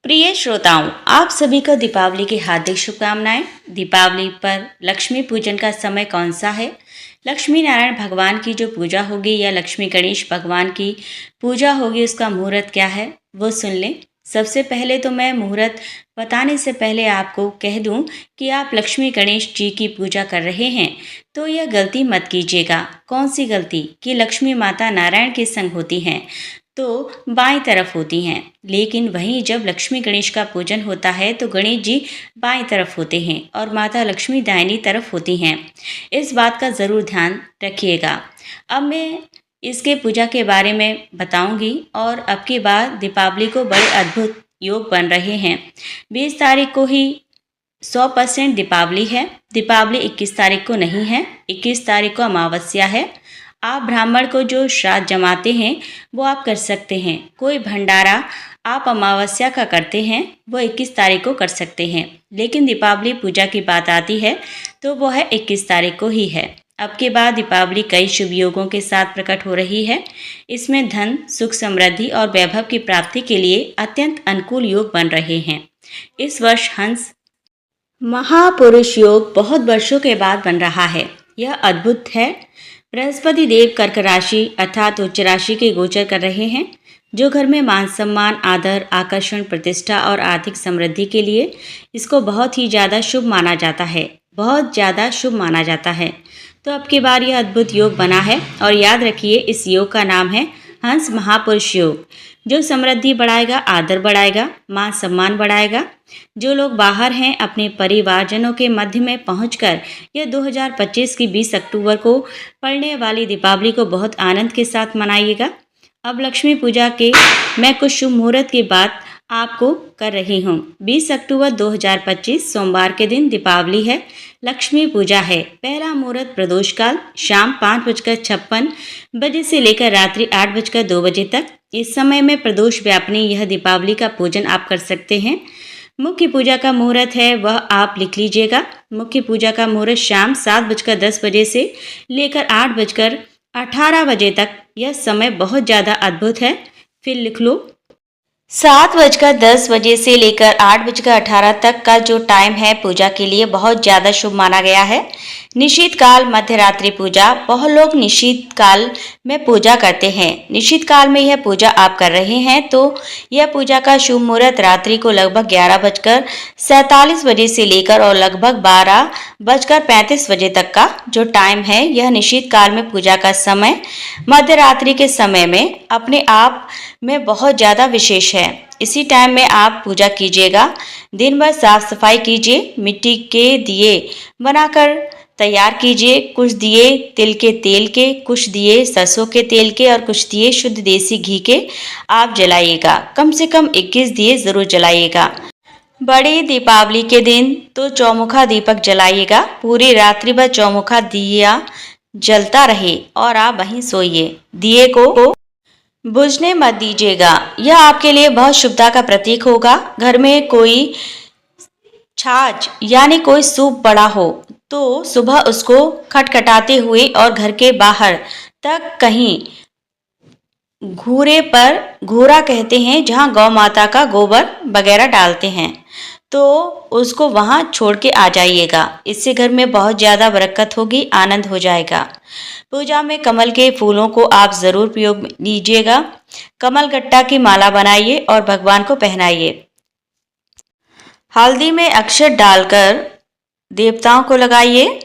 प्रिय श्रोताओं, आप सभी को दीपावली की हार्दिक शुभकामनाएं। दीपावली पर लक्ष्मी पूजन का समय कौन सा है? लक्ष्मी नारायण भगवान की जो पूजा होगी या लक्ष्मी गणेश भगवान की पूजा होगी, उसका मुहूर्त क्या है वो सुन लें। सबसे पहले तो मैं मुहूर्त बताने से पहले आपको कह दूं कि आप लक्ष्मी गणेश जी की पूजा कर रहे हैं तो यह गलती मत कीजिएगा। कौन सी गलती? कि लक्ष्मी माता नारायण के संग होती हैं तो बाईं तरफ होती हैं, लेकिन वहीं जब लक्ष्मी गणेश का पूजन होता है तो गणेश जी बाईं तरफ होते हैं और माता लक्ष्मी दाहिनी तरफ होती हैं। इस बात का ज़रूर ध्यान रखिएगा। अब मैं इसके पूजा के बारे में बताऊंगी और अब की बार दीपावली को बड़े अद्भुत योग बन रहे हैं। 20 तारीख को ही 100% दीपावली है। दीपावली 21 तारीख को नहीं है, 21 तारीख को अमावस्या है। आप ब्राह्मण को जो श्राद्ध जमाते हैं वो आप कर सकते हैं। कोई भंडारा आप अमावस्या का करते हैं वो 21 तारीख को कर सकते हैं, लेकिन दीपावली पूजा की बात आती है तो वो है 21 तारीख को ही है। अब के बाद दीपावली कई शुभ योगों के साथ प्रकट हो रही है। इसमें धन, सुख, समृद्धि और वैभव की प्राप्ति के लिए अत्यंत अनुकूल योग बन रहे हैं। इस वर्ष हंस महापुरुष योग बहुत वर्षों के बाद बन रहा है। यह अद्भुत है। बृहस्पति देव कर्क राशि अर्थात उच्च राशि के गोचर कर रहे हैं, जो घर में मान सम्मान, आदर, आकर्षण, प्रतिष्ठा और आर्थिक समृद्धि के लिए इसको बहुत ही ज़्यादा शुभ माना जाता है। बहुत ज़्यादा शुभ माना जाता है। तो अब की बार यह अद्भुत योग बना है और याद रखिए इस योग का नाम है हंस महापुरुष योग, जो समृद्धि बढ़ाएगा, आदर बढ़ाएगा, मान सम्मान बढ़ाएगा। जो लोग बाहर हैं अपने परिवारजनों के मध्य में पहुंचकर यह 2025 की 20 अक्टूबर को पड़ने वाली दीपावली को बहुत आनंद के साथ मनाइएगा। अब लक्ष्मी पूजा के मैं कुछ शुभ मुहूर्त की बात आपको कर रही हूँ। 20 अक्टूबर 2025 सोमवार के दिन दीपावली है, लक्ष्मी पूजा है। पहला मुहूर्त प्रदोष काल शाम 5:56 से लेकर रात्रि 8:02 तक। इस समय में प्रदोष व्यापनी यह दीपावली का पूजन आप कर सकते हैं। मुख्य पूजा का मुहूर्त है वह आप लिख लीजिएगा। मुख्य पूजा का मुहूर्त शाम 7:10 से लेकर 8:18 तक। यह समय बहुत ज़्यादा अद्भुत है, फिर लिख लो। 7:10 से लेकर 8:18 तक का जो टाइम है पूजा के लिए बहुत ज़्यादा शुभ माना गया है। निशीत काल मध्य रात्रि पूजा, बहुत लोग निशीत काल में पूजा करते हैं। निशीत काल में यह पूजा आप कर रहे हैं तो यह पूजा का शुभ मुहूर्त रात्रि को लगभग 11:47 से लेकर और लगभग 12:35 तक का जो टाइम है, यह निशीत काल में पूजा का समय मध्य रात्रि के समय में अपने आप में बहुत ज़्यादा विशेष है। इसी टाइम में आप पूजा कीजिएगा। दिन भर साफ सफाई कीजिए, मिट्टी के दिए बनाकर तैयार कीजिए। कुछ दिए तिल के तेल के, कुछ दिए सरसों के तेल के और कुछ दिए शुद्ध देसी घी के आप जलाइएगा। कम से कम 21 दिए ज़रूर जलाइएगा। बड़ी दीपावली के दिन तो चौमुखा दीपक जलाइएगा। पूरी रात्रि भर चौमुखा दिया जलता रहे और आप वहीं सोइए। दिए को बुझने मत दीजिएगा, यह आपके लिए बहुत शुभता का प्रतीक होगा। घर में कोई छाछ यानी कोई सूप पड़ा हो तो सुबह उसको खटखटाते हुए और घर के बाहर तक कहीं घूरे पर, घूरा कहते हैं जहां गौ माता का गोबर वगैरह डालते हैं, तो उसको वहां छोड़ के आ जाइएगा। इससे घर में बहुत ज़्यादा बरकत होगी, आनंद हो जाएगा। पूजा में कमल के फूलों को आप ज़रूर प्रयोग में लीजिएगा। कमल गट्टा की माला बनाइए और भगवान को पहनाइए। हल्दी में अक्षत डालकर देवताओं को लगाइए।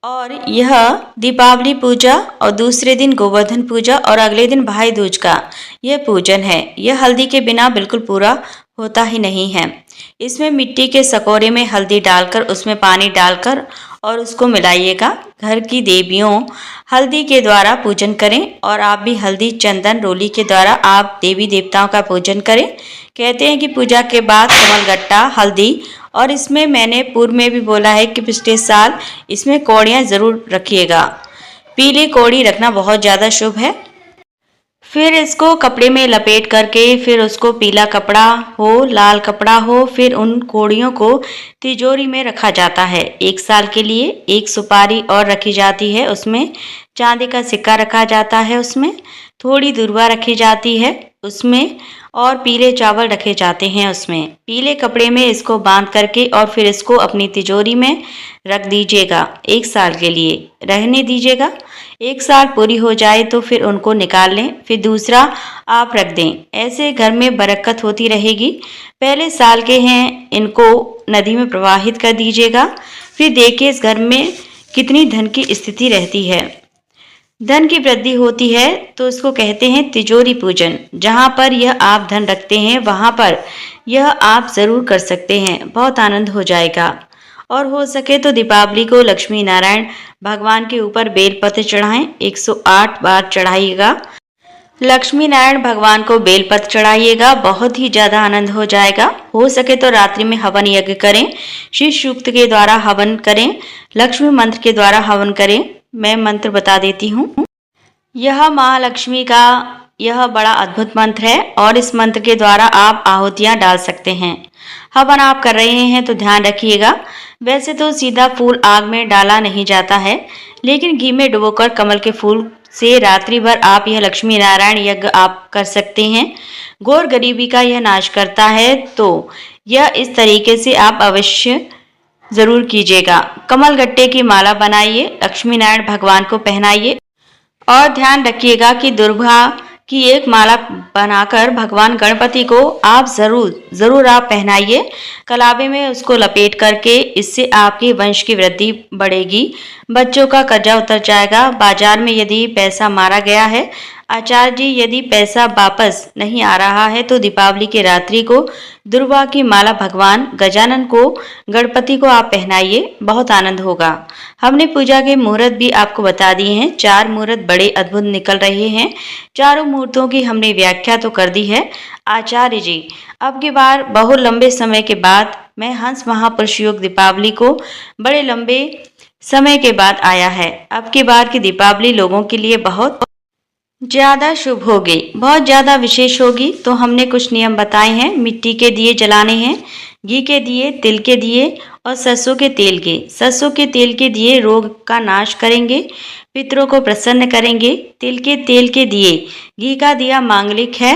और यह दीपावली पूजा और दूसरे दिन गोवर्धन पूजा और अगले दिन भाई दूज का यह पूजन है। यह हल्दी के बिना बिल्कुल पूरा होता ही नहीं है। इसमें मिट्टी के सकोरे में हल्दी डालकर उसमें पानी डालकर और उसको मिलाइएगा। घर की देवियों हल्दी के द्वारा पूजन करें और आप भी हल्दी, चंदन, रोली के द्वारा आप देवी देवताओं का पूजन करें। कहते हैं कि पूजा के बाद कमल गट्टा, हल्दी और इसमें मैंने पूर्व में भी बोला है कि पिछले साल इसमें कौड़ियाँ ज़रूर रखिएगा। पीली कौड़ी रखना बहुत ज़्यादा शुभ है। फिर इसको कपड़े में लपेट करके फिर उसको पीला कपड़ा हो, लाल कपड़ा हो, फिर उन कौड़ियों को तिजोरी में रखा जाता है। 1 साल के लिए एक सुपारी और रखी जाती है, उसमें चांदी का सिक्का रखा जाता है, उसमें थोड़ी दुर्वा रखी जाती है उसमें, और पीले चावल रखे जाते हैं उसमें। पीले कपड़े में इसको बांध करके और फिर इसको अपनी तिजोरी में रख दीजिएगा। 1 साल के लिए रहने दीजिएगा। 1 साल पूरी हो जाए तो फिर उनको निकाल लें, फिर दूसरा आप रख दें। ऐसे घर में बरकत होती रहेगी। पहले साल के हैं, इनको नदी में प्रवाहित कर दीजिएगा। फिर देखिए इस घर में कितनी धन की स्थिति रहती है। धन की वृद्धि होती है तो इसको कहते हैं तिजोरी पूजन। जहाँ पर यह आप धन रखते हैं वहाँ पर यह आप ज़रूर कर सकते हैं। बहुत आनंद हो जाएगा। और हो सके तो दीपावली को लक्ष्मी नारायण भगवान के ऊपर बेलपत्र चढ़ाएं। 108 बार चढ़ाइएगा। लक्ष्मी नारायण भगवान को बेलपत्र चढ़ाइएगा। बहुत ही ज़्यादा आनंद हो जाएगा। हो सके तो रात्रि में हवन यज्ञ करें। शिव सूक्त के द्वारा हवन करें। लक्ष्मी मंत्र के द्वारा हवन करें। मैं मंत्र बता देती हूँ। यह महालक्ष्मी का यह बड़ा अद्भुत मंत्र है और इस मंत्र के द्वारा आप आहुतियाँ डाल सकते हैं। हवन आप कर रहे हैं तो ध्यान रखिएगा। वैसे तो सीधा फूल आग में डाला नहीं जाता है, लेकिन घी में डुबोकर कमल के फूल से रात्रि भर आप यह लक्ष्मी नारायण यज्ञ आप कर सकते हैं। घोर गरीबी का यह नाश करता है, तो यह इस तरीके से आप अवश्य जरूर कीजिएगा। कमल गट्टे की माला बनाइए, लक्ष्मी नारायण भगवान को पहनाइए और ध्यान रखिएगा कि दुर्गा की एक माला बनाकर भगवान गणपति को आप जरूर आप पहनाइए। कलावे में उसको लपेट करके, इससे आपके वंश की वृद्धि बढ़ेगी। बच्चों का कर्जा उतर जाएगा। बाजार में यदि पैसा मारा गया है, आचार्य जी यदि पैसा वापस नहीं आ रहा है, तो दीपावली की रात्रि को दुर्गा की माला भगवान गजानन को, गणपति को आप पहनाइए। बहुत आनंद होगा। हमने पूजा के मुहूर्त भी आपको बता दिए हैं। 4 मुहूर्त बड़े अद्भुत निकल रहे हैं। चारों मुहूर्तों की हमने व्याख्या तो कर दी है। आचार्य जी, अब की बार बहुत लंबे समय के बाद मैं हंस महापुरुष योग दीपावली को बड़े लंबे समय के बाद आया है। अब की बार की दीपावली लोगों के लिए बहुत ज़्यादा शुभ होगी, बहुत ज़्यादा विशेष होगी। तो हमने कुछ नियम बताए हैं। मिट्टी के दिए जलाने हैं, घी के दिए, तिल के दिए और सरसों के तेल के। सरसों के तेल के दिए रोग का नाश करेंगे, पितरों को प्रसन्न करेंगे। तिल के तेल के दिए, घी का दिया मांगलिक है।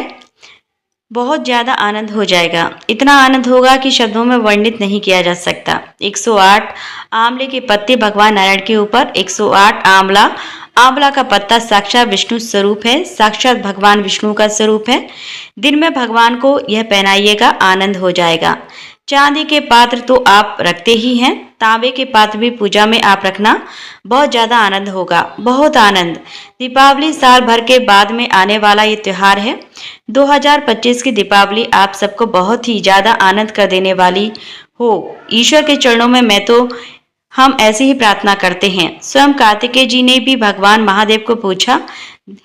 बहुत ज़्यादा आनंद हो जाएगा। इतना आनंद होगा कि शब्दों में वर्णित नहीं किया जा सकता। 108 आंवले के पत्ते भगवान नारायण के ऊपर। 108 आंवला का पत्ता साक्षात विष्णु स्वरूप है, साक्षात भगवान विष्णु का स्वरूप है। दिन में भगवान को यह पहनाइएगा, आनंद हो जाएगा। चांदी के पात्र तो आप रखते ही हैं, तांबे के पात्र भी पूजा में आप रखना। बहुत ज़्यादा आनंद होगा, बहुत आनंद। दीपावली साल भर के बाद में आने वाला ये त्यौहार है। 2025 की दीपावली आप सबको बहुत ही ज़्यादा आनंद कर देने वाली हो। ईश्वर के चरणों में मैं तो हम ऐसे ही प्रार्थना करते हैं। स्वयं कार्तिकेय जी ने भी भगवान महादेव को पूछा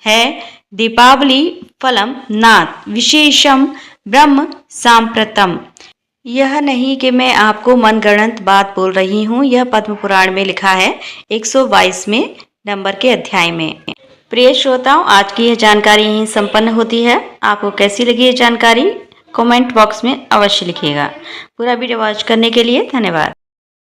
है, दीपावली फलम नाथ विशेषम ब्रह्म सांप्रतम। यह नहीं कि मैं आपको मनगढ़ंत बात बोल रही हूँ, यह पद्म पुराण में लिखा है 122वें नंबर के अध्याय में। प्रिय श्रोताओं, आज की यह जानकारी यहीं संपन्न होती है। आपको कैसी लगी ये जानकारी कमेंट बॉक्स में अवश्य लिखिएगा। पूरा वीडियो वॉच करने के लिए धन्यवाद।